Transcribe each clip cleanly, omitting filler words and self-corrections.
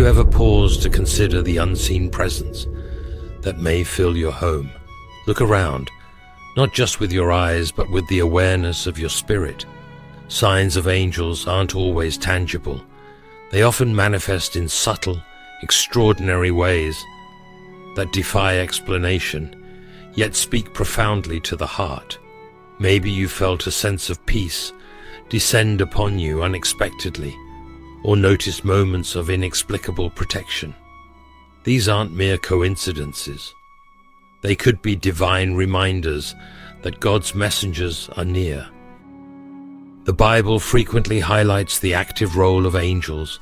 ever paused to consider the unseen presence that may fill your home? Look around, not just with your eyes, but with the awareness of your spirit. Signs of angels aren't always tangible. They often manifest in subtle, extraordinary ways that defy explanation, yet speak profoundly to the heart. Maybe you felt a sense of peace descend upon you unexpectedly, or noticed moments of inexplicable protection. These aren't mere coincidences. They could be divine reminders that God's messengers are near. The Bible frequently highlights the active role of angels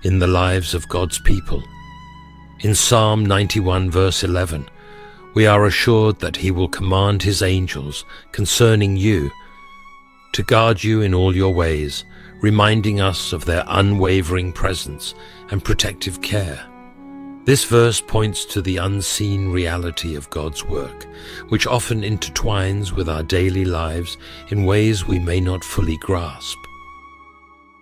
in the lives of God's people. In Psalm 91 verse 11, we are assured that He will command His angels concerning you to guard you in all your ways, reminding us of their unwavering presence and protective care. This verse points to the unseen reality of God's work, which often intertwines with our daily lives in ways we may not fully grasp.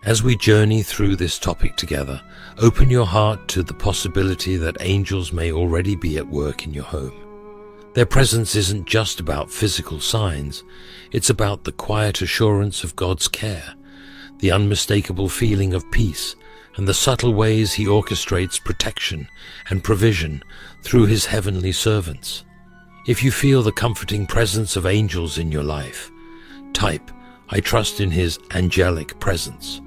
As we journey through this topic together, open your heart to the possibility that angels may already be at work in your home. Their presence isn't just about physical signs, it's about the quiet assurance of God's care, the unmistakable feeling of peace, and the subtle ways He orchestrates protection and provision through His heavenly servants. If you feel the comforting presence of angels in your life, type, "I trust in His angelic presence"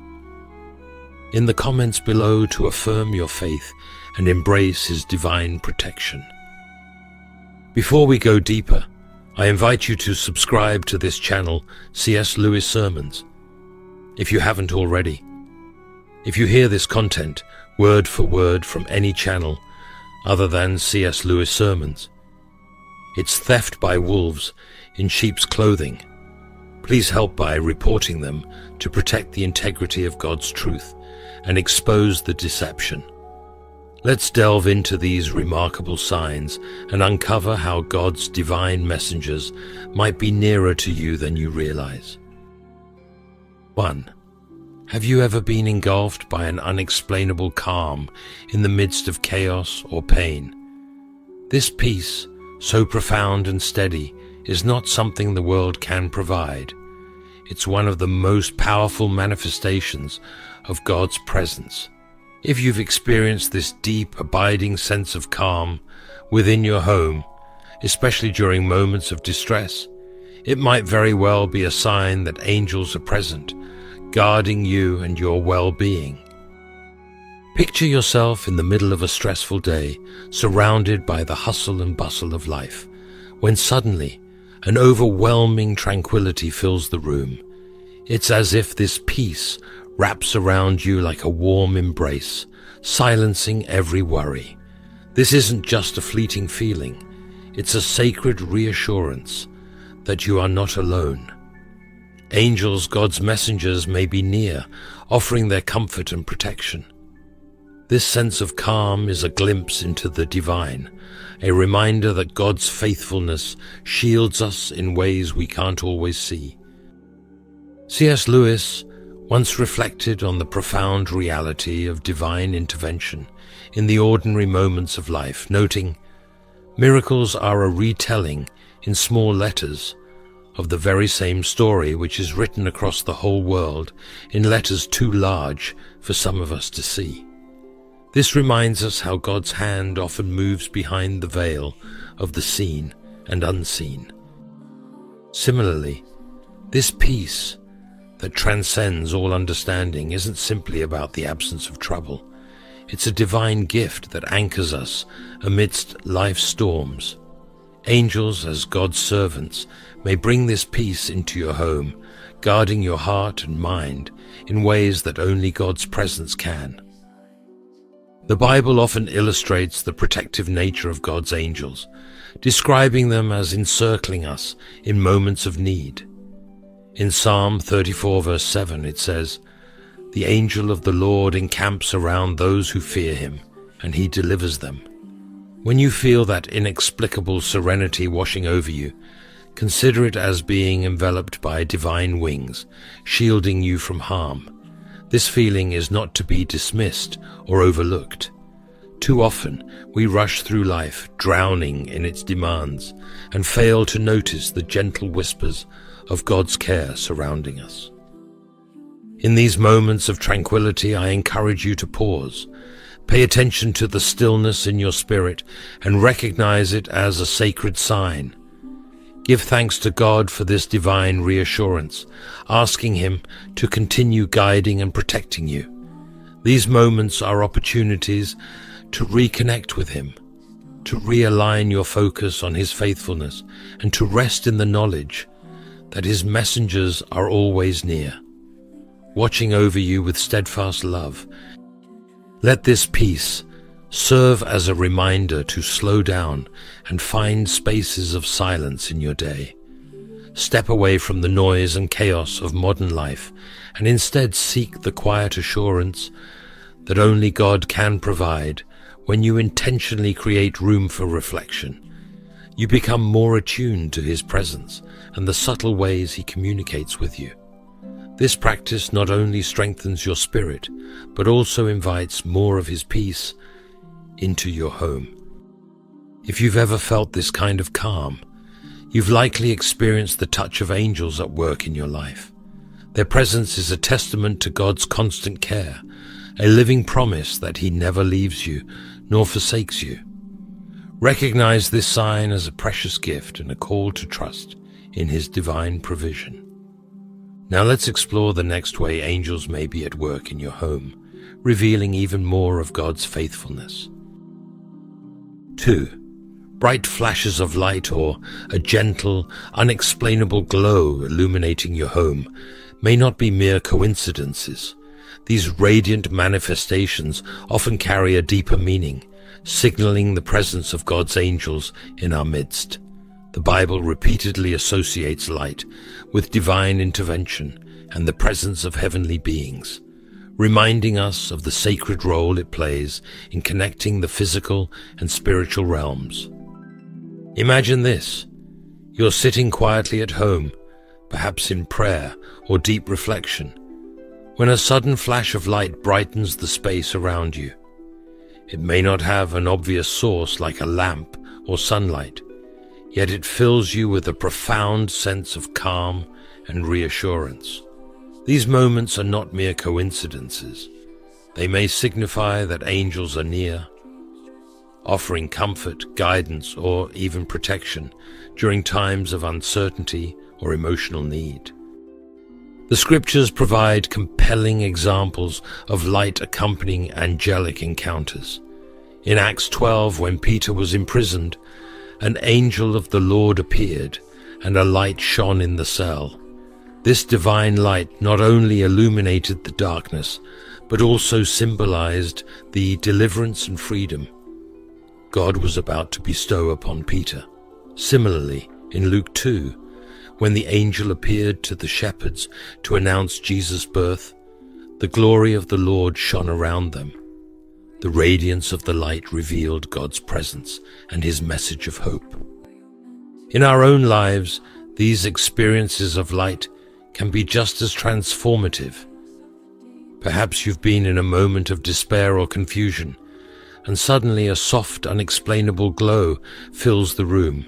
in the comments below to affirm your faith and embrace His divine protection. Before we go deeper, I invite you to subscribe to this channel, C.S. Lewis Sermons, if you haven't already. If you hear this content word for word from any channel other than C.S. Lewis Sermons, it's theft by wolves in sheep's clothing. Please help by reporting them to protect the integrity of God's truth and expose the deception. Let's delve into these remarkable signs and uncover how God's divine messengers might be nearer to you than you realize. 1. Have you ever been engulfed by an unexplainable calm in the midst of chaos or pain? This peace, so profound and steady, is not something the world can provide. It's one of the most powerful manifestations of God's presence. If you've experienced this deep, abiding sense of calm within your home, especially during moments of distress, it might very well be a sign that angels are present, guarding you and your well-being. Picture yourself in the middle of a stressful day, surrounded by the hustle and bustle of life, when suddenly an overwhelming tranquility fills the room. It's as if this peace wraps around you like a warm embrace, silencing every worry. This isn't just a fleeting feeling, it's a sacred reassurance that you are not alone. Angels, God's messengers, may be near, offering their comfort and protection. This sense of calm is a glimpse into the divine, a reminder that God's faithfulness shields us in ways we can't always see. C.S. Lewis once reflected on the profound reality of divine intervention in the ordinary moments of life, noting, "Miracles are a retelling in small letters of the very same story which is written across the whole world in letters too large for some of us to see." This reminds us how God's hand often moves behind the veil of the seen and unseen. Similarly, this peace that transcends all understanding isn't simply about the absence of trouble. It's a divine gift that anchors us amidst life's storms. Angels, as God's servants, may bring this peace into your home, guarding your heart and mind in ways that only God's presence can. The Bible often illustrates the protective nature of God's angels, describing them as encircling us in moments of need. In Psalm 34 verse 7 it says, "The angel of the Lord encamps around those who fear Him, and He delivers them." When you feel that inexplicable serenity washing over you, consider it as being enveloped by divine wings, shielding you from harm. This feeling is not to be dismissed or overlooked. Too often, we rush through life, drowning in its demands, and fail to notice the gentle whispers of God's care surrounding us. In these moments of tranquility, I encourage you to pause, pay attention to the stillness in your spirit, and recognize it as a sacred sign. Give thanks to God for this divine reassurance, asking Him to continue guiding and protecting you. These moments are opportunities to reconnect with Him, to realign your focus on His faithfulness, and to rest in the knowledge that His messengers are always near, watching over you with steadfast love. Let this peace serve as a reminder to slow down and find spaces of silence in your day. Step away from the noise and chaos of modern life and instead seek the quiet assurance that only God can provide. When you intentionally create room for reflection, you become more attuned to His presence and the subtle ways He communicates with you. This practice not only strengthens your spirit, but also invites more of His peace into your home. If you've ever felt this kind of calm, you've likely experienced the touch of angels at work in your life. Their presence is a testament to God's constant care, a living promise that He never leaves you nor forsakes you. Recognize this sign as a precious gift and a call to trust in His divine provision. Now let's explore the next way angels may be at work in your home, revealing even more of God's faithfulness. 2. Bright flashes of light or a gentle, unexplainable glow illuminating your home may not be mere coincidences. These radiant manifestations often carry a deeper meaning, signaling the presence of God's angels in our midst. The Bible repeatedly associates light with divine intervention and the presence of heavenly beings, reminding us of the sacred role it plays in connecting the physical and spiritual realms. Imagine this: you're sitting quietly at home, perhaps in prayer or deep reflection, when a sudden flash of light brightens the space around you. It may not have an obvious source like a lamp or sunlight, yet it fills you with a profound sense of calm and reassurance. These moments are not mere coincidences. They may signify that angels are near, offering comfort, guidance, or even protection during times of uncertainty or emotional need. The scriptures provide compelling examples of light accompanying angelic encounters. In Acts 12, when Peter was imprisoned, an angel of the Lord appeared, and a light shone in the cell. This divine light not only illuminated the darkness, but also symbolized the deliverance and freedom God was about to bestow upon Peter. Similarly, in Luke 2, when the angel appeared to the shepherds to announce Jesus' birth, the glory of the Lord shone around them. The radiance of the light revealed God's presence and His message of hope. In our own lives, these experiences of light can be just as transformative. Perhaps you've been in a moment of despair or confusion, and suddenly a soft, unexplainable glow fills the room.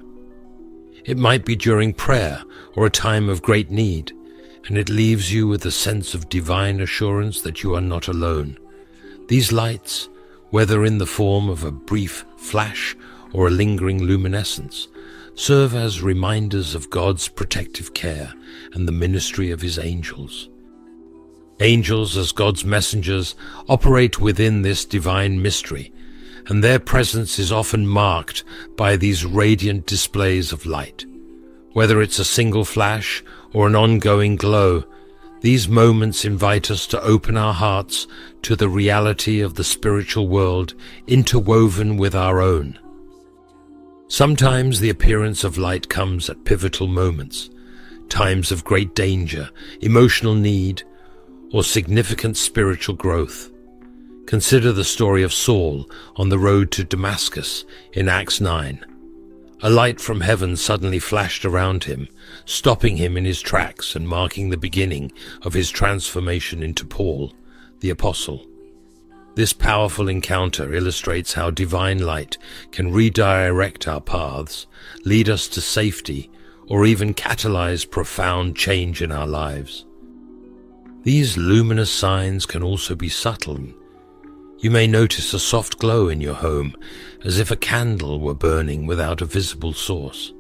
It might be during prayer or a time of great need, and it leaves you with a sense of divine assurance that you are not alone. These lights, whether in the form of a brief flash or a lingering luminescence, serve as reminders of God's protective care and the ministry of His angels. Angels, as God's messengers, operate within this divine mystery, and their presence is often marked by these radiant displays of light. Whether it's a single flash or an ongoing glow, these moments invite us to open our hearts to the reality of the spiritual world interwoven with our own. Sometimes the appearance of light comes at pivotal moments, times of great danger, emotional need, or significant spiritual growth. Consider the story of Saul on the road to Damascus in Acts 9. A light from heaven suddenly flashed around him, stopping him in his tracks and marking the beginning of his transformation into Paul, the apostle. This powerful encounter illustrates how divine light can redirect our paths, lead us to safety, or even catalyze profound change in our lives. These luminous signs can also be subtle. You may notice a soft glow in your home, as if a candle were burning without a visible source.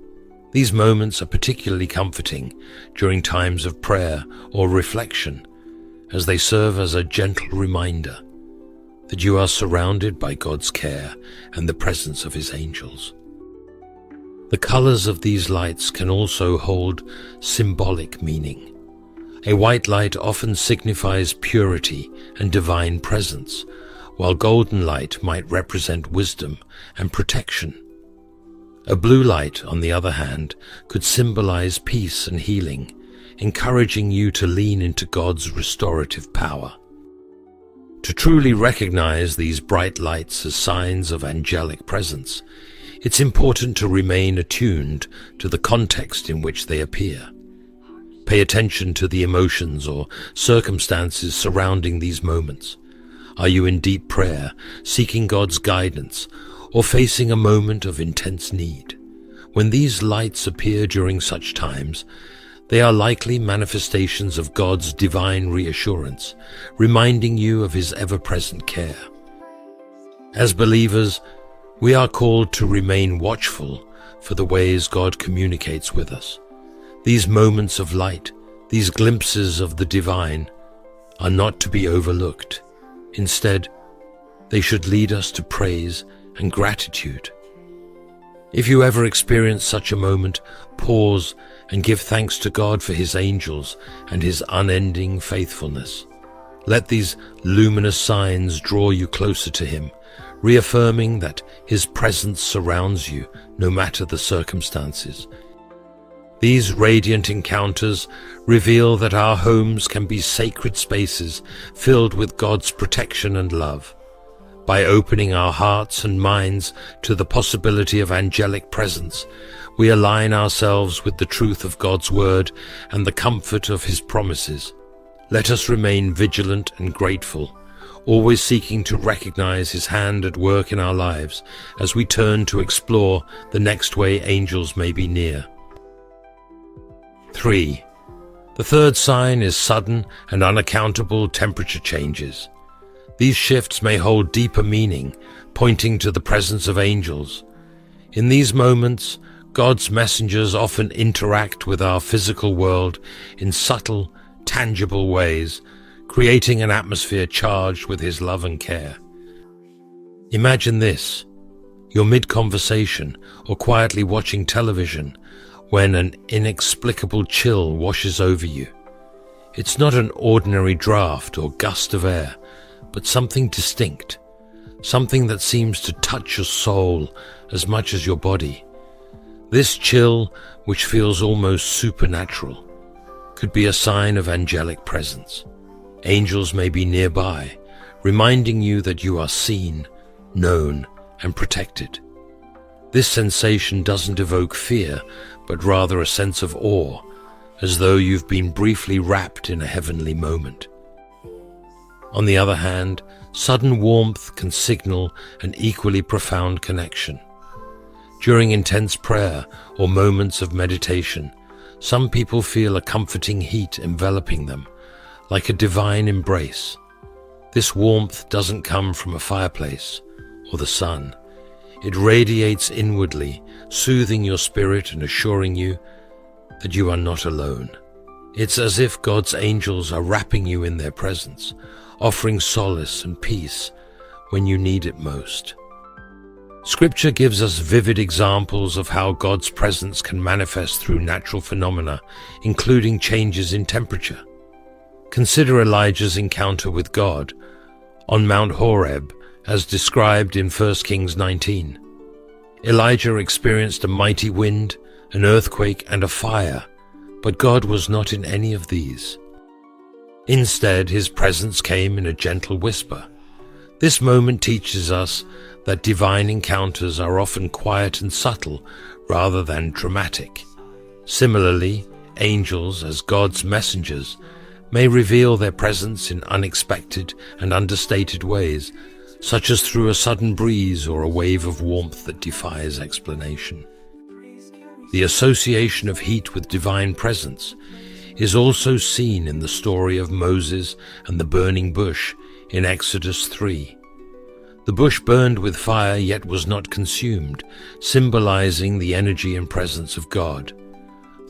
These moments are particularly comforting during times of prayer or reflection, as they serve as a gentle reminder that you are surrounded by God's care and the presence of His angels. The colors of these lights can also hold symbolic meaning. A white light often signifies purity and divine presence, while golden light might represent wisdom and protection. A blue light, on the other hand, could symbolize peace and healing, encouraging you to lean into God's restorative power. To truly recognize these bright lights as signs of angelic presence, it's important to remain attuned to the context in which they appear. Pay attention to the emotions or circumstances surrounding these moments. Are you in deep prayer, seeking God's guidance, or facing a moment of intense need? When these lights appear during such times, they are likely manifestations of God's divine reassurance, reminding you of His ever-present care. As believers, we are called to remain watchful for the ways God communicates with us. These moments of light, these glimpses of the divine, are not to be overlooked. Instead, they should lead us to praise and gratitude. If you ever experience such a moment, pause and give thanks to God for His angels and His unending faithfulness. Let these luminous signs draw you closer to Him, reaffirming that His presence surrounds you no matter the circumstances. These radiant encounters reveal that our homes can be sacred spaces filled with God's protection and love. By opening our hearts and minds to the possibility of angelic presence, we align ourselves with the truth of God's word and the comfort of His promises. Let us remain vigilant and grateful, always seeking to recognize His hand at work in our lives as we turn to explore the next way angels may be near. 3. The third sign is sudden and unaccountable temperature changes. These shifts may hold deeper meaning, pointing to the presence of angels. In these moments, God's messengers often interact with our physical world in subtle, tangible ways, creating an atmosphere charged with His love and care. Imagine this: you're mid-conversation or quietly watching television when an inexplicable chill washes over you. It's not an ordinary draft or gust of air, but something distinct, something that seems to touch your soul as much as your body. This chill, which feels almost supernatural, could be a sign of angelic presence. Angels may be nearby, reminding you that you are seen, known, and protected. This sensation doesn't evoke fear, but rather a sense of awe, as though you've been briefly wrapped in a heavenly moment. On the other hand, sudden warmth can signal an equally profound connection. During intense prayer or moments of meditation, some people feel a comforting heat enveloping them, like a divine embrace. This warmth doesn't come from a fireplace or the sun. It radiates inwardly, soothing your spirit and assuring you that you are not alone. It's as if God's angels are wrapping you in their presence, offering solace and peace when you need it most. Scripture gives us vivid examples of how God's presence can manifest through natural phenomena, including changes in temperature. Consider Elijah's encounter with God on Mount Horeb, as described in 1 Kings 19. Elijah experienced a mighty wind, an earthquake, and a fire, but God was not in any of these. Instead, His presence came in a gentle whisper. This moment teaches us that divine encounters are often quiet and subtle rather than dramatic. Similarly, angels, as God's messengers, may reveal their presence in unexpected and understated ways, such as through a sudden breeze or a wave of warmth that defies explanation. The association of heat with divine presence is also seen in the story of Moses and the burning bush in Exodus 3. The bush burned with fire yet was not consumed, symbolizing the energy and presence of God.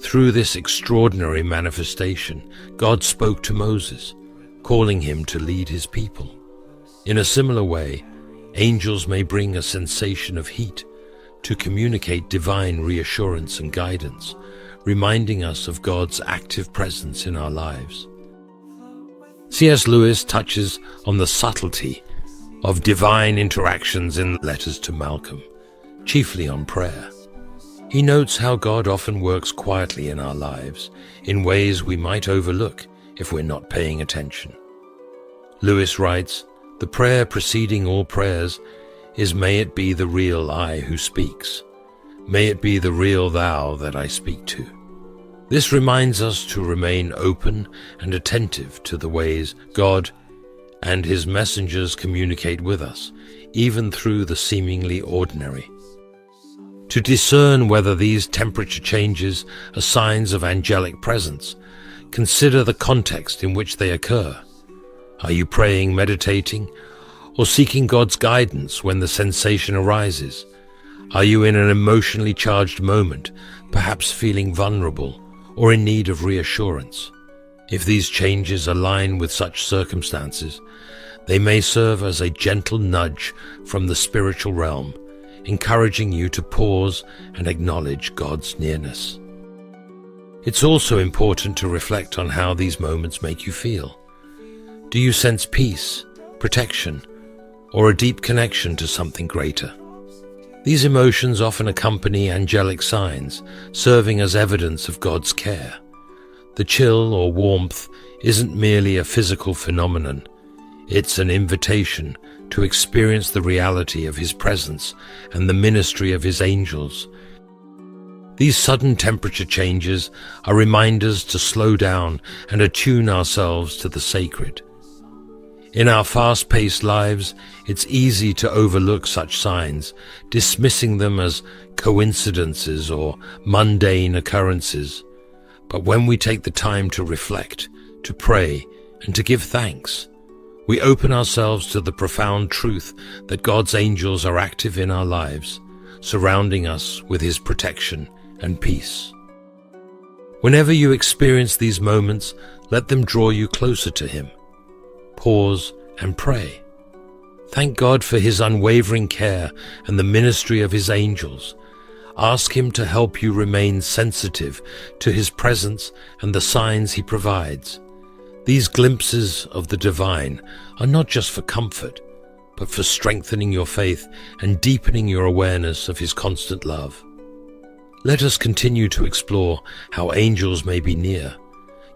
Through this extraordinary manifestation, God spoke to Moses, calling him to lead his people. In a similar way, angels may bring a sensation of heat to communicate divine reassurance and guidance, reminding us of God's active presence in our lives. C.S. Lewis touches on the subtlety of divine interactions in letters to Malcolm, chiefly on prayer. He notes how God often works quietly in our lives in ways we might overlook if we're not paying attention. Lewis writes, "The prayer preceding all prayers is, may it be the real I who speaks. May it be the real thou that I speak to." This reminds us to remain open and attentive to the ways God and his messengers communicate with us, even through the seemingly ordinary. To discern whether these temperature changes are signs of angelic presence, consider the context in which they occur. Are you praying, meditating, or seeking God's guidance when the sensation arises? Are you in an emotionally charged moment, perhaps feeling vulnerable or in need of reassurance? If these changes align with such circumstances, they may serve as a gentle nudge from the spiritual realm, encouraging you to pause and acknowledge God's nearness. It's also important to reflect on how these moments make you feel. Do you sense peace, protection, or a deep connection to something greater? These emotions often accompany angelic signs, serving as evidence of God's care. The chill or warmth isn't merely a physical phenomenon. It's an invitation to experience the reality of his presence and the ministry of his angels. These sudden temperature changes are reminders to slow down and attune ourselves to the sacred. In our fast-paced lives, it's easy to overlook such signs, dismissing them as coincidences or mundane occurrences. But when we take the time to reflect, to pray, and to give thanks, we open ourselves to the profound truth that God's angels are active in our lives, surrounding us with his protection and peace. Whenever you experience these moments, let them draw you closer to him. Pause and pray. Thank God for his unwavering care and the ministry of his angels. Ask him to help you remain sensitive to his presence and the signs he provides. These glimpses of the divine are not just for comfort, but for strengthening your faith and deepening your awareness of his constant love. Let us continue to explore how angels may be near,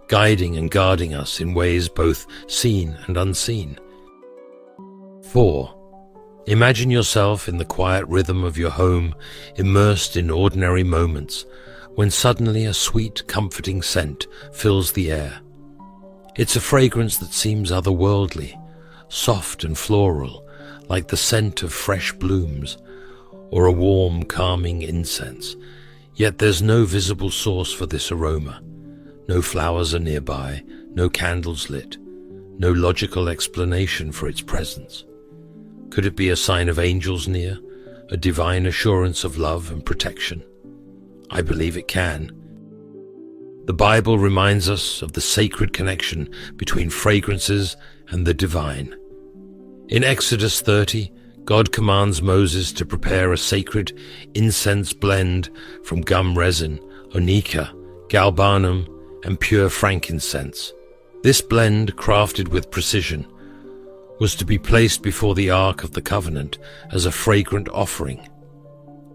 guiding and guarding us in ways both seen and unseen. 4. Imagine yourself in the quiet rhythm of your home, immersed in ordinary moments, when suddenly a sweet, comforting scent fills the air. It's a fragrance that seems otherworldly, soft and floral, like the scent of fresh blooms, or a warm, calming incense. Yet there's no visible source for this aroma. No flowers are nearby, no candles lit, no logical explanation for its presence. Could it be a sign of angels near, a divine assurance of love and protection? I believe it can. The Bible reminds us of the sacred connection between fragrances and the divine. In Exodus 30, God commands Moses to prepare a sacred incense blend from gum resin, onycha, galbanum, and pure frankincense. This blend, crafted with precision, was to be placed before the Ark of the Covenant as a fragrant offering.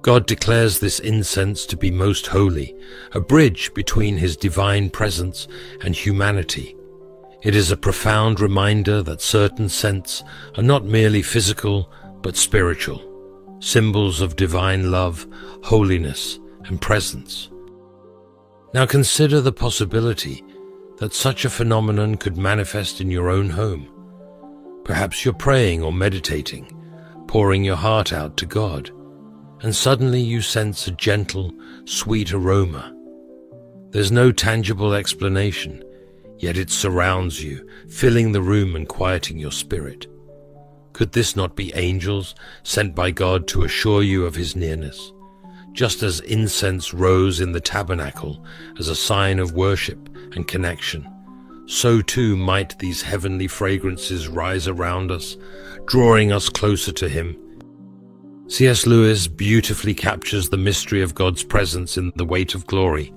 God declares this incense to be most holy, a bridge between his divine presence and humanity. It is a profound reminder that certain scents are not merely physical but spiritual, symbols of divine love, holiness, and presence. Now consider the possibility that such a phenomenon could manifest in your own home. Perhaps you're praying or meditating, pouring your heart out to God, and suddenly you sense a gentle, sweet aroma. There's no tangible explanation, yet it surrounds you, filling the room and quieting your spirit. Could this not be angels sent by God to assure you of his nearness? Just as incense rose in the tabernacle as a sign of worship and connection, so too might these heavenly fragrances rise around us, drawing us closer to him. C.S. Lewis beautifully captures the mystery of God's presence in The Weight of Glory,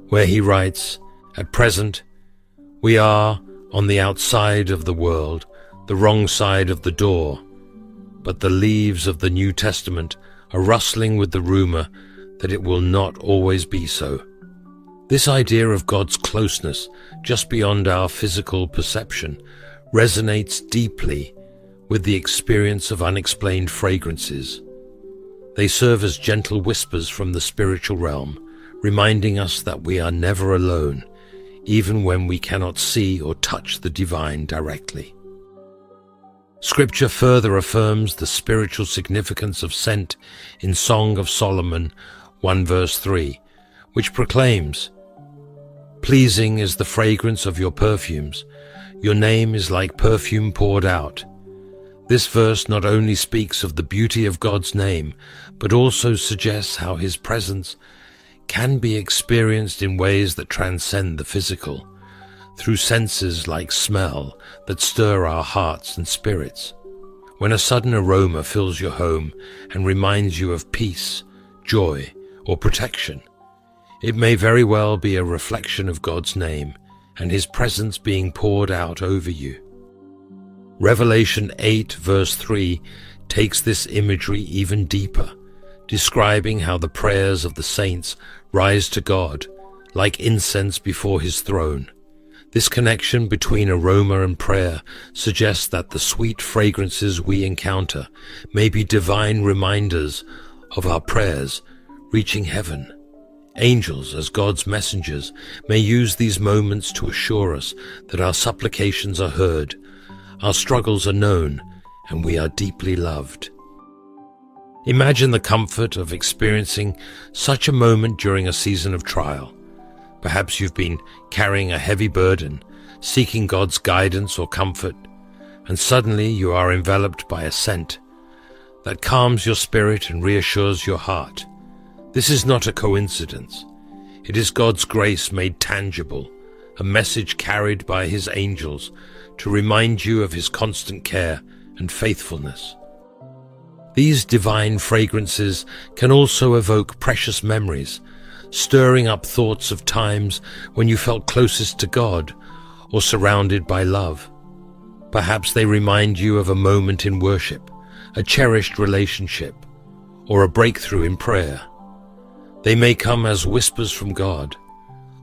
where he writes, "At present, we are on the outside of the world, the wrong side of the door, but the leaves of the New Testament are rustling with the rumor that it will not always be so." This idea of God's closeness, just beyond our physical perception, resonates deeply with the experience of unexplained fragrances. They serve as gentle whispers from the spiritual realm, reminding us that we are never alone, even when we cannot see or touch the divine directly. Scripture further affirms the spiritual significance of scent in Song of Solomon 1 verse 3, which proclaims, "Pleasing is the fragrance of your perfumes. Your name is like perfume poured out." This verse not only speaks of the beauty of God's name, but also suggests how his presence can be experienced in ways that transcend the physical, through senses like smell that stir our hearts and spirits. When a sudden aroma fills your home and reminds you of peace, joy, or protection, it may very well be a reflection of God's name and his presence being poured out over you. Revelation 8 verse 3 takes this imagery even deeper, describing how the prayers of the saints rise to God like incense before his throne. This connection between aroma and prayer suggests that the sweet fragrances we encounter may be divine reminders of our prayers reaching heaven. Angels, as God's messengers, may use these moments to assure us that our supplications are heard, our struggles are known, and we are deeply loved. Imagine the comfort of experiencing such a moment during a season of trial. Perhaps you've been carrying a heavy burden, seeking God's guidance or comfort, and suddenly you are enveloped by a scent that calms your spirit and reassures your heart. This is not a coincidence. It is God's grace made tangible, a message carried by his angels to remind you of his constant care and faithfulness. These divine fragrances can also evoke precious memories, stirring up thoughts of times when you felt closest to God or surrounded by love. Perhaps they remind you of a moment in worship, a cherished relationship, or a breakthrough in prayer. They may come as whispers from God,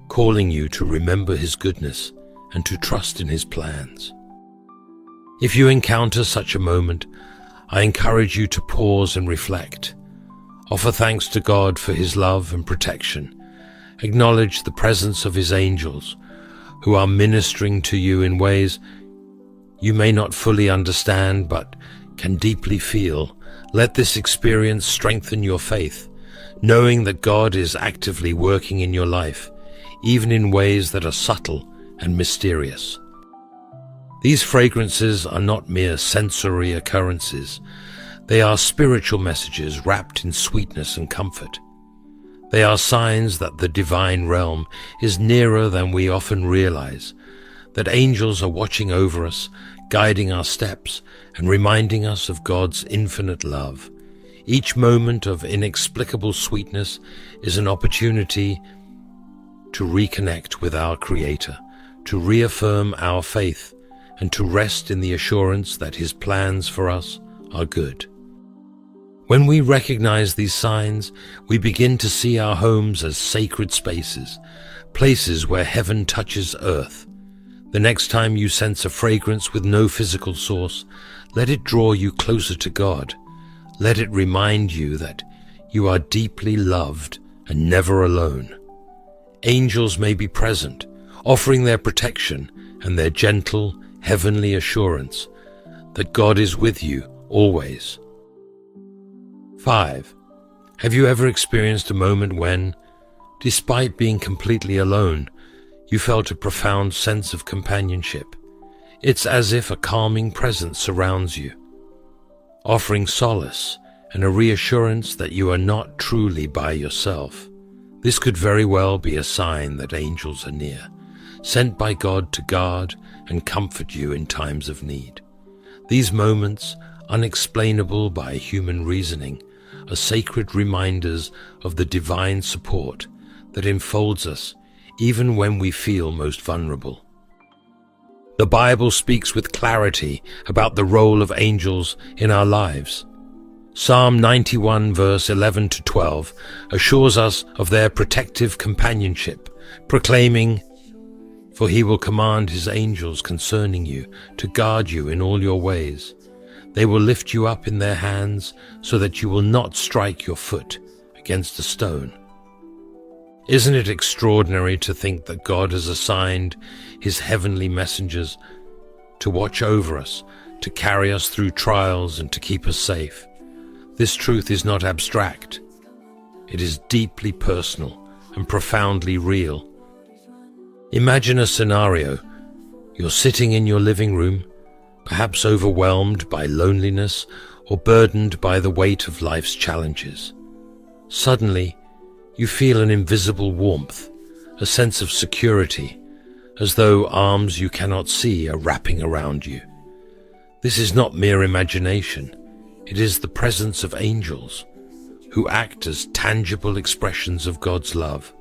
calling you to remember his goodness and to trust in his plans. If you encounter such a moment, I encourage you to pause and reflect. Offer thanks to God for his love and protection. Acknowledge the presence of his angels, who are ministering to you in ways you may not fully understand but can deeply feel. Let this experience strengthen your faith, knowing that God is actively working in your life, even in ways that are subtle and mysterious. These fragrances are not mere sensory occurrences. They are spiritual messages wrapped in sweetness and comfort. They are signs that the divine realm is nearer than we often realize, that angels are watching over us, guiding our steps, and reminding us of God's infinite love. Each moment of inexplicable sweetness is an opportunity to reconnect with our Creator, to reaffirm our faith, and to rest in the assurance that his plans for us are good. When we recognize these signs, we begin to see our homes as sacred spaces, places where heaven touches earth. The next time you sense a fragrance with no physical source, let it draw you closer to God. Let it remind you that you are deeply loved and never alone. Angels may be present, offering their protection and their gentle, heavenly assurance that God is with you always. 5. Have you ever experienced a moment when, despite being completely alone, you felt a profound sense of companionship? It's as if a calming presence surrounds you, offering solace and a reassurance that you are not truly by yourself. This could very well be a sign that angels are near, sent by God to guard and comfort you in times of need. These moments, unexplainable by human reasoning, are sacred reminders of the divine support that enfolds us even when we feel most vulnerable. The Bible speaks with clarity about the role of angels in our lives. Psalm 91 verse 11 to 12 assures us of their protective companionship, proclaiming, "For he will command his angels concerning you to guard you in all your ways. They will lift you up in their hands so that you will not strike your foot against a stone." Isn't it extraordinary to think that God has assigned his heavenly messengers to watch over us, to carry us through trials and to keep us safe? This truth is not abstract. It is deeply personal and profoundly real. Imagine a scenario. You're sitting in your living room, perhaps overwhelmed by loneliness or burdened by the weight of life's challenges. Suddenly, you feel an invisible warmth, a sense of security, as though arms you cannot see are wrapping around you. This is not mere imagination. It is the presence of angels, who act as tangible expressions of God's love.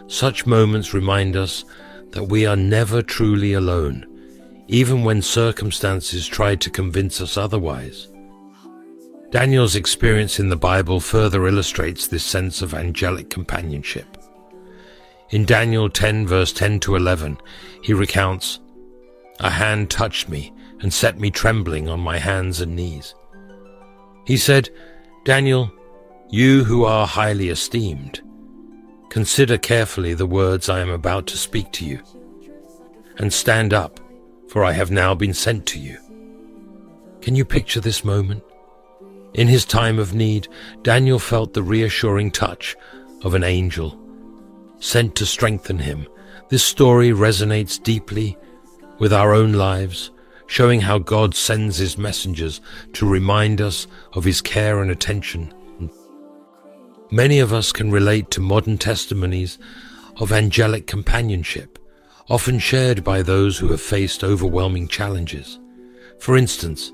Such moments remind us that we are never truly alone, even when circumstances try to convince us otherwise. Daniel's experience in the Bible further illustrates this sense of angelic companionship. In Daniel 10 verse 10 to 11, he recounts, "A hand touched me and set me trembling on my hands and knees. He said, 'Daniel, you who are highly esteemed, consider carefully the words I am about to speak to you, and stand up, for I have now been sent to you.'" Can you picture this moment? In his time of need, Daniel felt the reassuring touch of an angel, sent to strengthen him. This story resonates deeply with our own lives, showing how God sends his messengers to remind us of his care and attention. Many of us can relate to modern testimonies of angelic companionship, often shared by those who have faced overwhelming challenges. For instance,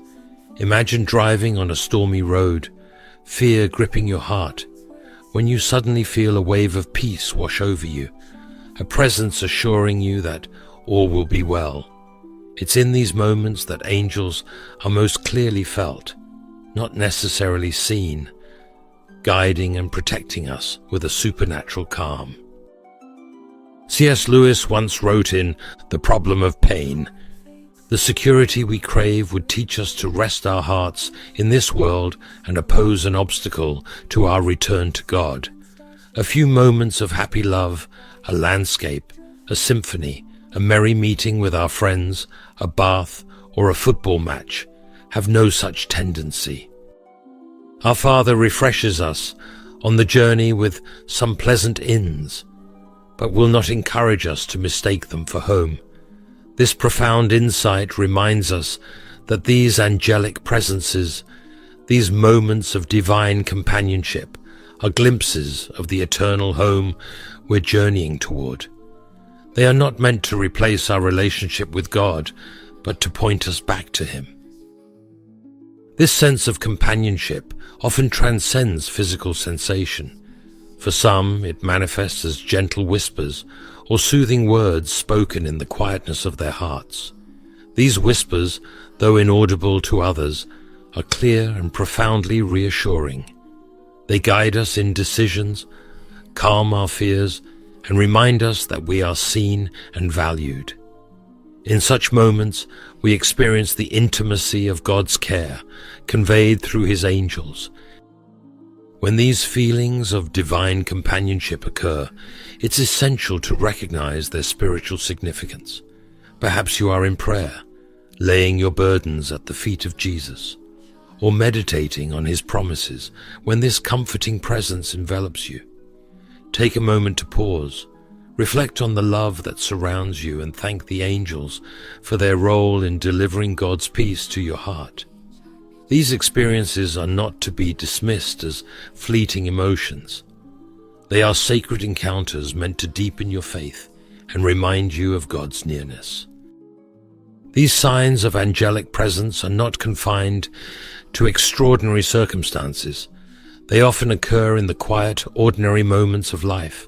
imagine driving on a stormy road, fear gripping your heart, when you suddenly feel a wave of peace wash over you, a presence assuring you that all will be well. It's in these moments that angels are most clearly felt, not necessarily seen, guiding and protecting us with a supernatural calm. C.S. Lewis once wrote in The Problem of Pain, "The security we crave would teach us to rest our hearts in this world and oppose an obstacle to our return to God. A few moments of happy love, a landscape, a symphony, a merry meeting with our friends, a bath, or a football match have no such tendency. Our Father refreshes us on the journey with some pleasant inns, but will not encourage us to mistake them for home. This profound insight reminds us that these angelic presences, these moments of divine companionship, are glimpses of the eternal home we're journeying toward. They are not meant to replace our relationship with God, but to point us back to Him. This sense of companionship often transcends physical sensation. For some, it manifests as gentle whispers or soothing words spoken in the quietness of their hearts. These whispers, though inaudible to others, are clear and profoundly reassuring. They guide us in decisions, calm our fears, and remind us that we are seen and valued. In such moments, we experience the intimacy of God's care, conveyed through His angels. When these feelings of divine companionship occur, it's essential to recognize their spiritual significance. Perhaps you are in prayer, laying your burdens at the feet of Jesus, or meditating on his promises when this comforting presence envelops you. Take a moment to pause, reflect on the love that surrounds you, and thank the angels for their role in delivering God's peace to your heart. These experiences are not to be dismissed as fleeting emotions. They are sacred encounters meant to deepen your faith and remind you of God's nearness. These signs of angelic presence are not confined to extraordinary circumstances. They often occur in the quiet, ordinary moments of life,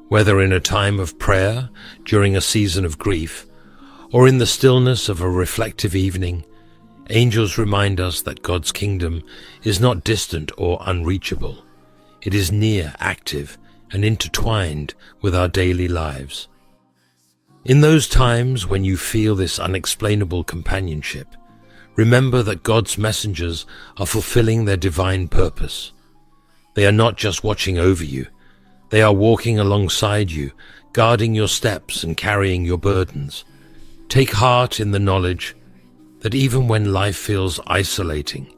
whether in a time of prayer, during a season of grief, or in the stillness of a reflective evening. Angels remind us that God's kingdom is not distant or unreachable. It is near, active, and intertwined with our daily lives. In those times when you feel this unexplainable companionship, remember that God's messengers are fulfilling their divine purpose. They are not just watching over you. They are walking alongside you, guarding your steps and carrying your burdens. Take heart in the knowledge that even when life feels isolating,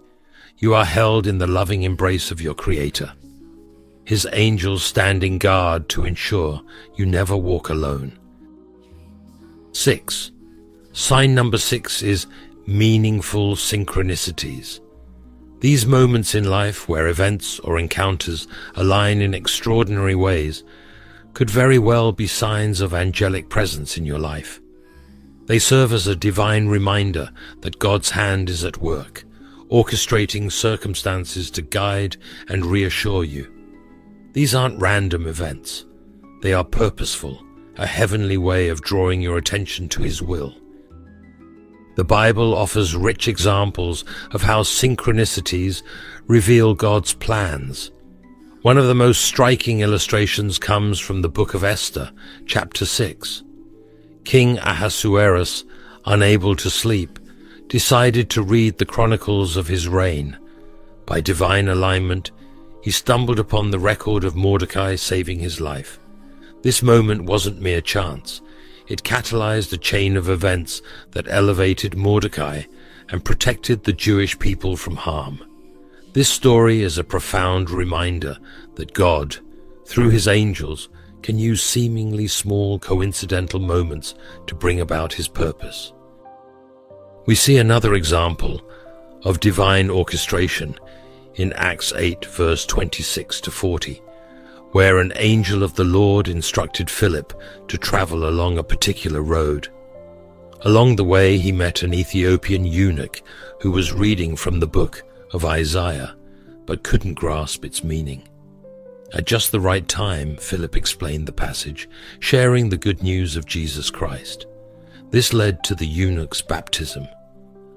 you are held in the loving embrace of your Creator. His angels standing guard to ensure you never walk alone. 6. Sign number 6 is meaningful synchronicities. These moments in life where events or encounters align in extraordinary ways could very well be signs of angelic presence in your life. They serve as a divine reminder that God's hand is at work, orchestrating circumstances to guide and reassure you. These aren't random events. They are purposeful, a heavenly way of drawing your attention to His will. The Bible offers rich examples of how synchronicities reveal God's plans. One of the most striking illustrations comes from the book of Esther, chapter 6. King Ahasuerus, unable to sleep, decided to read the chronicles of his reign. By divine alignment, he stumbled upon the record of Mordecai saving his life. This moment wasn't mere chance. It catalyzed a chain of events that elevated Mordecai and protected the Jewish people from harm. This story is a profound reminder that God, through His angels, can use seemingly small coincidental moments to bring about His purpose. We see another example of divine orchestration in Acts 8, verse 26 to 40. Where an angel of the Lord instructed Philip to travel along a particular road. Along the way he met an Ethiopian eunuch who was reading from the book of Isaiah, but couldn't grasp its meaning. At just the right time, Philip explained the passage, sharing the good news of Jesus Christ. This led to the eunuch's baptism,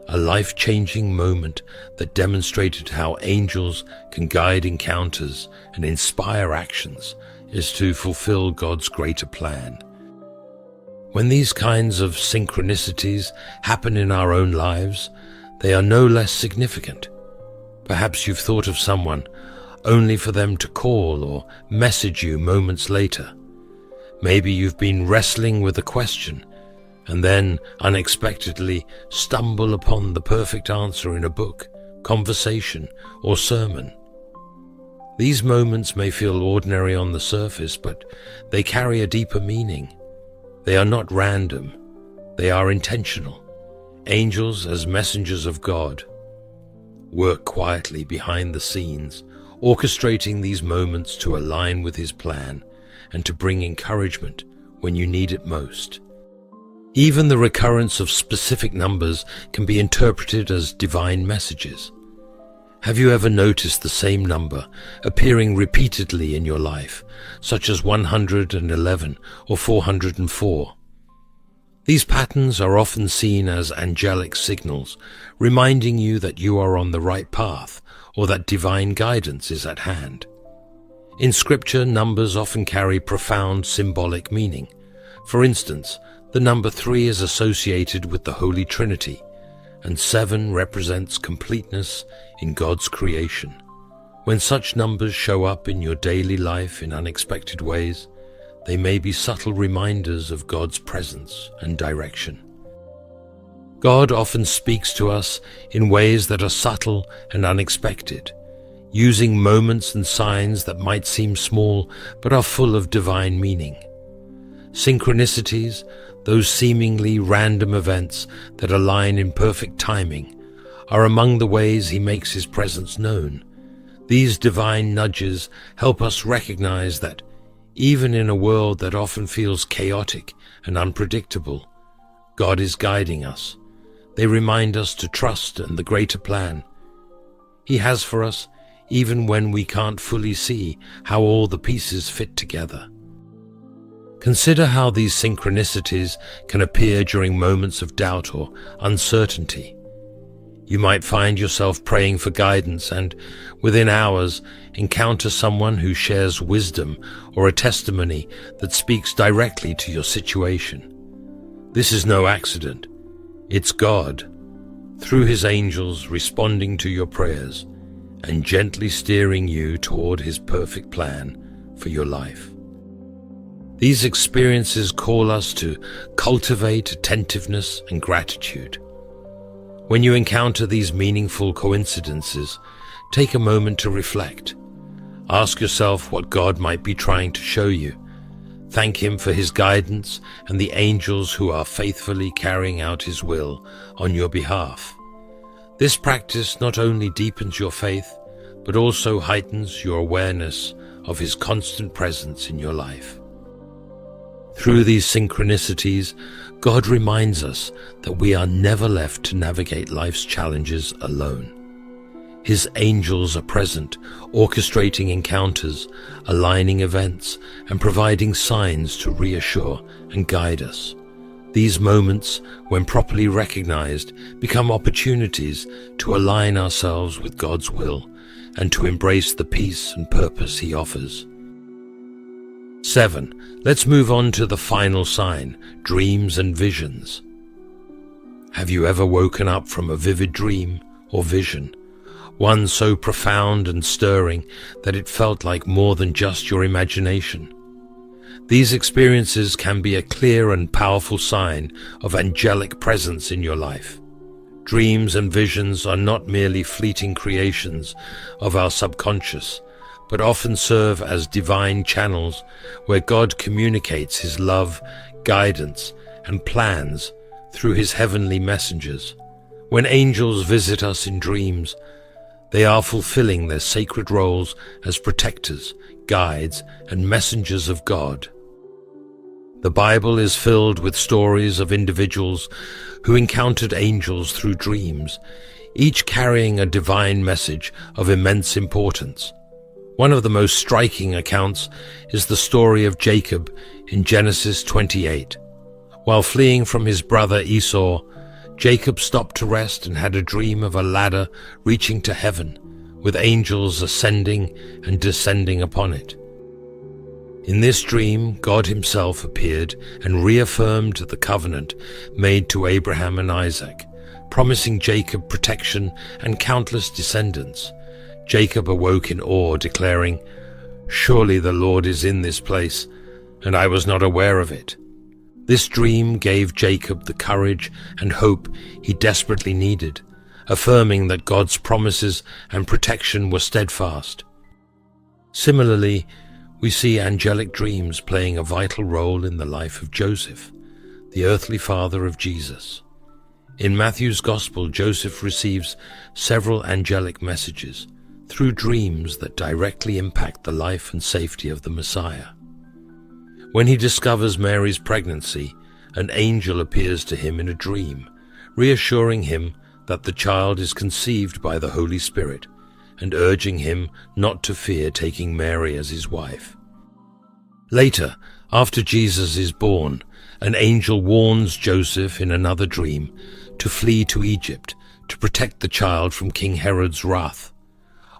a life-changing moment that demonstrated how angels can guide encounters and inspire actions is to fulfill God's greater plan. When these kinds of synchronicities happen in our own lives, they are no less significant. Perhaps you've thought of someone only for them to call or message you moments later. Maybe you've been wrestling with a question and then unexpectedly stumble upon the perfect answer in a book, conversation, or sermon. These moments may feel ordinary on the surface, but they carry a deeper meaning. They are not random. They are intentional. Angels, as messengers of God, work quietly behind the scenes, orchestrating these moments to align with His plan and to bring encouragement when you need it most. Even the recurrence of specific numbers can be interpreted as divine messages. Have you ever noticed the same number appearing repeatedly in your life, such as 111 or 404? These patterns are often seen as angelic signals, reminding you that you are on the right path or that divine guidance is at hand. In Scripture, numbers often carry profound symbolic meaning. For instance, the number 3 is associated with the Holy Trinity, and 7 represents completeness in God's creation. When such numbers show up in your daily life in unexpected ways, they may be subtle reminders of God's presence and direction. God often speaks to us in ways that are subtle and unexpected, using moments and signs that might seem small but are full of divine meaning. Synchronicities, those seemingly random events that align in perfect timing, are among the ways He makes His presence known. These divine nudges help us recognize that, even in a world that often feels chaotic and unpredictable, God is guiding us. They remind us to trust in the greater plan He has for us, even when we can't fully see how all the pieces fit together. Consider how these synchronicities can appear during moments of doubt or uncertainty. You might find yourself praying for guidance and, within hours, encounter someone who shares wisdom or a testimony that speaks directly to your situation. This is no accident. It's God, through His angels, responding to your prayers and gently steering you toward His perfect plan for your life. These experiences call us to cultivate attentiveness and gratitude. When you encounter these meaningful coincidences, take a moment to reflect. Ask yourself what God might be trying to show you. Thank Him for His guidance and the angels who are faithfully carrying out His will on your behalf. This practice not only deepens your faith, but also heightens your awareness of His constant presence in your life. Through these synchronicities, God reminds us that we are never left to navigate life's challenges alone. His angels are present, orchestrating encounters, aligning events, and providing signs to reassure and guide us. These moments, when properly recognized, become opportunities to align ourselves with God's will and to embrace the peace and purpose He offers. 7. Let's move on to the final sign, dreams and visions. Have you ever woken up from a vivid dream or vision, one so profound and stirring that it felt like more than just your imagination? These experiences can be a clear and powerful sign of angelic presence in your life. Dreams and visions are not merely fleeting creations of our subconscious, but often serve as divine channels where God communicates His love, guidance, and plans through His heavenly messengers. When angels visit us in dreams, they are fulfilling their sacred roles as protectors, guides, and messengers of God. The Bible is filled with stories of individuals who encountered angels through dreams, each carrying a divine message of immense importance. One of the most striking accounts is the story of Jacob in Genesis 28. While fleeing from his brother Esau, Jacob stopped to rest and had a dream of a ladder reaching to heaven, with angels ascending and descending upon it. In this dream, God Himself appeared and reaffirmed the covenant made to Abraham and Isaac, promising Jacob protection and countless descendants. Jacob awoke in awe, declaring, "Surely the Lord is in this place, and I was not aware of it." This dream gave Jacob the courage and hope he desperately needed, affirming that God's promises and protection were steadfast. Similarly, we see angelic dreams playing a vital role in the life of Joseph, the earthly father of Jesus. In Matthew's Gospel, Joseph receives several angelic messages through dreams that directly impact the life and safety of the Messiah. When he discovers Mary's pregnancy, an angel appears to him in a dream, reassuring him that the child is conceived by the Holy Spirit and urging him not to fear taking Mary as his wife. Later, after Jesus is born, an angel warns Joseph in another dream to flee to Egypt to protect the child from King Herod's wrath.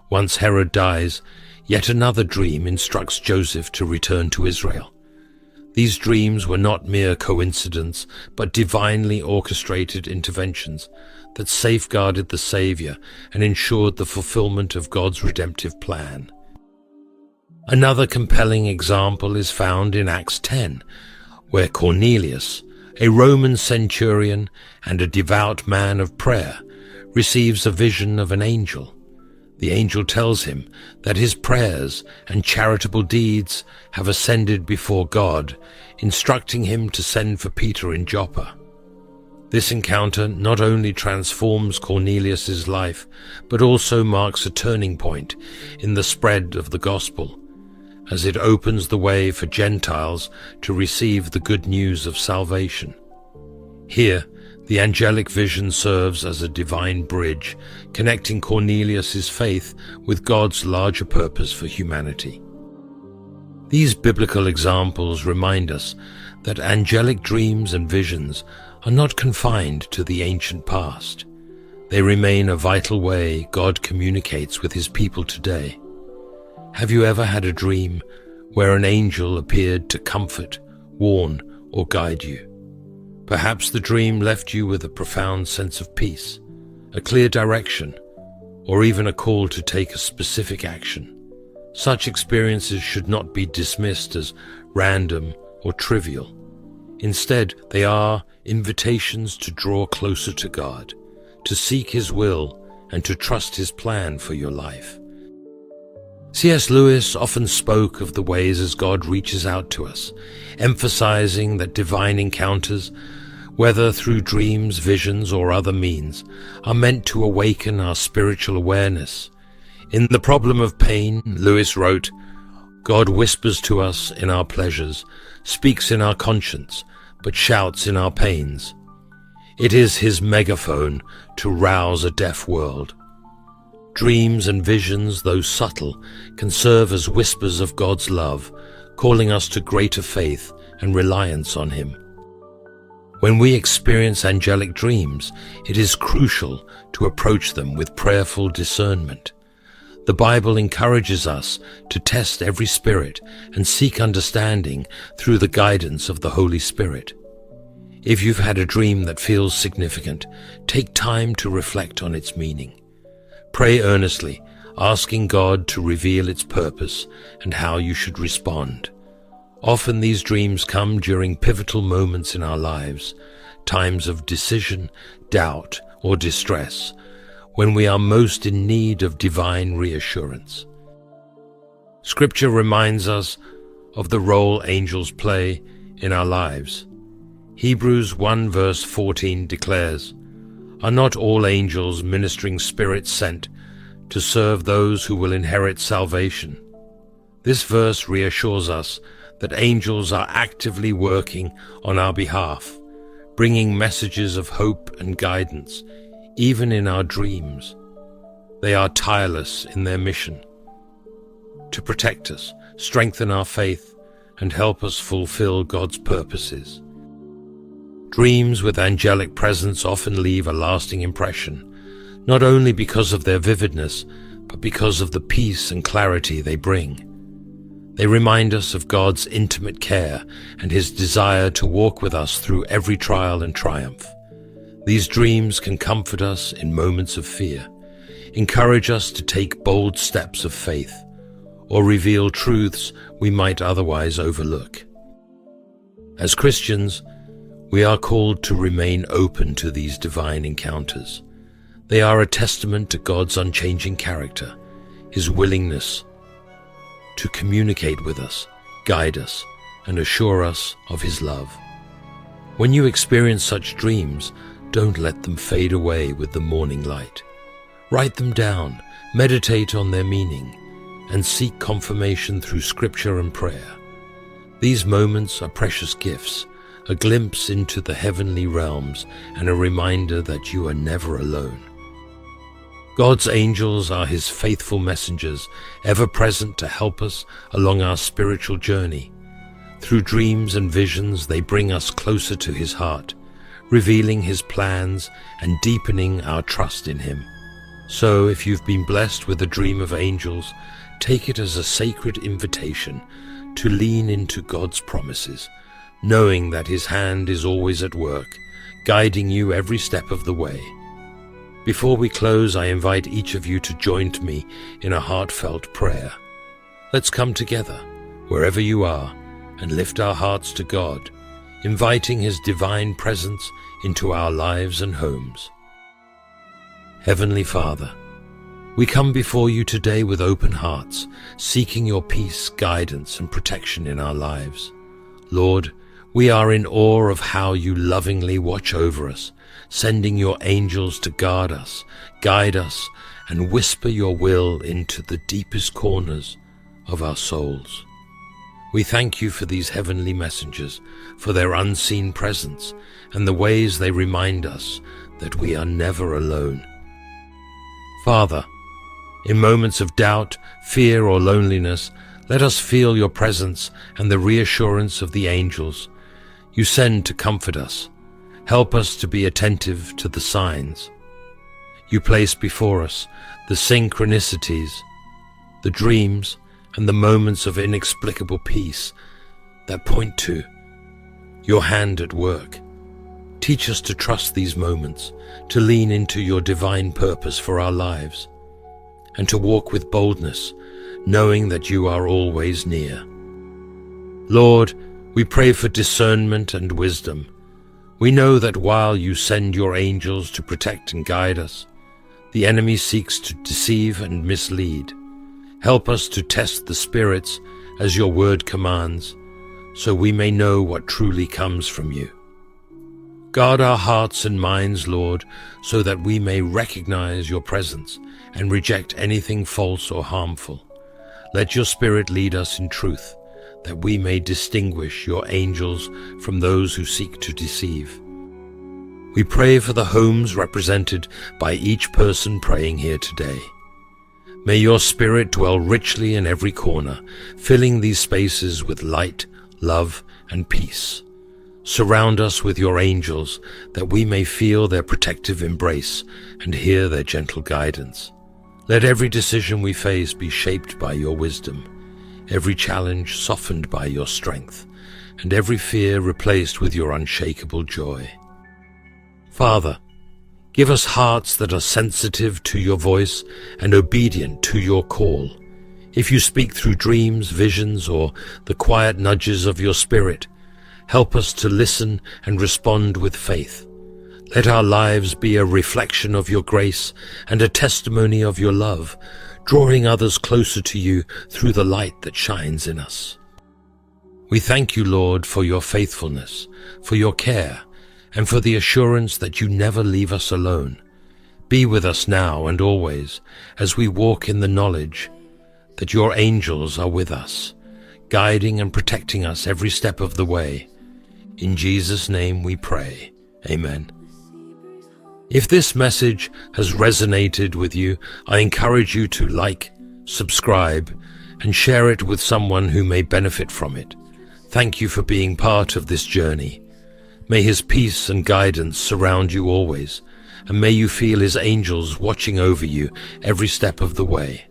Once Herod dies, yet another dream instructs Joseph to return to Israel. These dreams were not mere coincidence, but divinely orchestrated interventions that safeguarded the Savior and ensured the fulfillment of God's redemptive plan. Another compelling example is found in Acts 10, where Cornelius, a Roman centurion and a devout man of prayer, receives a vision of an angel. The angel tells him that his prayers and charitable deeds have ascended before God, instructing him to send for Peter in Joppa. This encounter not only transforms Cornelius's life, but also marks a turning point in the spread of the gospel, as it opens the way for Gentiles to receive the good news of salvation. Here, the angelic vision serves as a divine bridge, connecting Cornelius's faith with God's larger purpose for humanity. These biblical examples remind us that angelic dreams and visions are not confined to the ancient past. They remain a vital way God communicates with his people today. Have you ever had a dream where an angel appeared to comfort, warn, or guide you? Perhaps the dream left you with a profound sense of peace, a clear direction, or even a call to take a specific action. Such experiences should not be dismissed as random or trivial. Instead, they are invitations to draw closer to God, to seek his will, and to trust his plan for your life. C.S. Lewis often spoke of the ways as God reaches out to us, emphasizing that divine encounters, whether through dreams, visions, or other means, are meant to awaken our spiritual awareness. In The Problem of Pain, Lewis wrote, "God whispers to us in our pleasures, speaks in our conscience, but shouts in our pains. It is his megaphone to rouse a deaf world." Dreams and visions, though subtle, can serve as whispers of God's love, calling us to greater faith and reliance on him. When we experience angelic dreams, it is crucial to approach them with prayerful discernment. The Bible encourages us to test every spirit and seek understanding through the guidance of the Holy Spirit. If you've had a dream that feels significant, take time to reflect on its meaning. Pray earnestly, asking God to reveal its purpose and how you should respond. Often these dreams come during pivotal moments in our lives, times of decision, doubt, or distress, when we are most in need of divine reassurance. Scripture reminds us of the role angels play in our lives. Hebrews 1 verse 14 declares, "Are not all angels ministering spirits sent to serve those who will inherit salvation?" This verse reassures us that angels are actively working on our behalf, bringing messages of hope and guidance, even in our dreams. They are tireless in their mission to protect us, strengthen our faith, and help us fulfill God's purposes. Dreams with angelic presence often leave a lasting impression, not only because of their vividness, but because of the peace and clarity they bring. They remind us of God's intimate care and his desire to walk with us through every trial and triumph. These dreams can comfort us in moments of fear, encourage us to take bold steps of faith, or reveal truths we might otherwise overlook. As Christians, we are called to remain open to these divine encounters. They are a testament to God's unchanging character, his willingness to communicate with us, guide us, and assure us of his love. When you experience such dreams, don't let them fade away with the morning light. Write them down, meditate on their meaning, and seek confirmation through scripture and prayer. These moments are precious gifts, a glimpse into the heavenly realms and a reminder that you are never alone. God's angels are his faithful messengers, ever present to help us along our spiritual journey. Through dreams and visions, they bring us closer to his heart, revealing his plans and deepening our trust in him. So, if you've been blessed with a dream of angels, take it as a sacred invitation to lean into God's promises, knowing that His hand is always at work, guiding you every step of the way. Before we close, I invite each of you to join me in a heartfelt prayer. Let's come together, wherever you are, and lift our hearts to God, inviting His divine presence into our lives and homes. Heavenly Father, we come before you today with open hearts, seeking your peace, guidance, and protection in our lives. Lord, we are in awe of how you lovingly watch over us, sending your angels to guard us, guide us, and whisper your will into the deepest corners of our souls. We thank you for these heavenly messengers, for their unseen presence, and the ways they remind us that we are never alone. Father, in moments of doubt, fear, or loneliness, let us feel your presence and the reassurance of the angels you send to comfort us. Help us to be attentive to the signs you place before us, the synchronicities, the dreams, and the moments of inexplicable peace that point to your hand at work. Teach us to trust these moments, to lean into your divine purpose for our lives, and to walk with boldness, knowing that you are always near. Lord, we pray for discernment and wisdom. We know that while you send your angels to protect and guide us, the enemy seeks to deceive and mislead. Help us to test the spirits as your word commands, so we may know what truly comes from you. Guard our hearts and minds, Lord, so that we may recognize your presence and reject anything false or harmful. Let your Spirit lead us in truth, that we may distinguish your angels from those who seek to deceive. We pray for the homes represented by each person praying here today. May your Spirit dwell richly in every corner, filling these spaces with light, love, and peace. Surround us with your angels, that we may feel their protective embrace and hear their gentle guidance. Let every decision we face be shaped by your wisdom, every challenge softened by your strength, and every fear replaced with your unshakable joy. Father, give us hearts that are sensitive to your voice and obedient to your call. If you speak through dreams, visions, or the quiet nudges of your Spirit, help us to listen and respond with faith. Let our lives be a reflection of your grace and a testimony of your love, drawing others closer to you through the light that shines in us. We thank you, Lord, for your faithfulness, for your care, and for the assurance that you never leave us alone. Be with us now and always as we walk in the knowledge that your angels are with us, guiding and protecting us every step of the way. In Jesus' name we pray. Amen. If this message has resonated with you, I encourage you to like, subscribe, and share it with someone who may benefit from it. Thank you for being part of this journey. May His peace and guidance surround you always, and may you feel His angels watching over you every step of the way.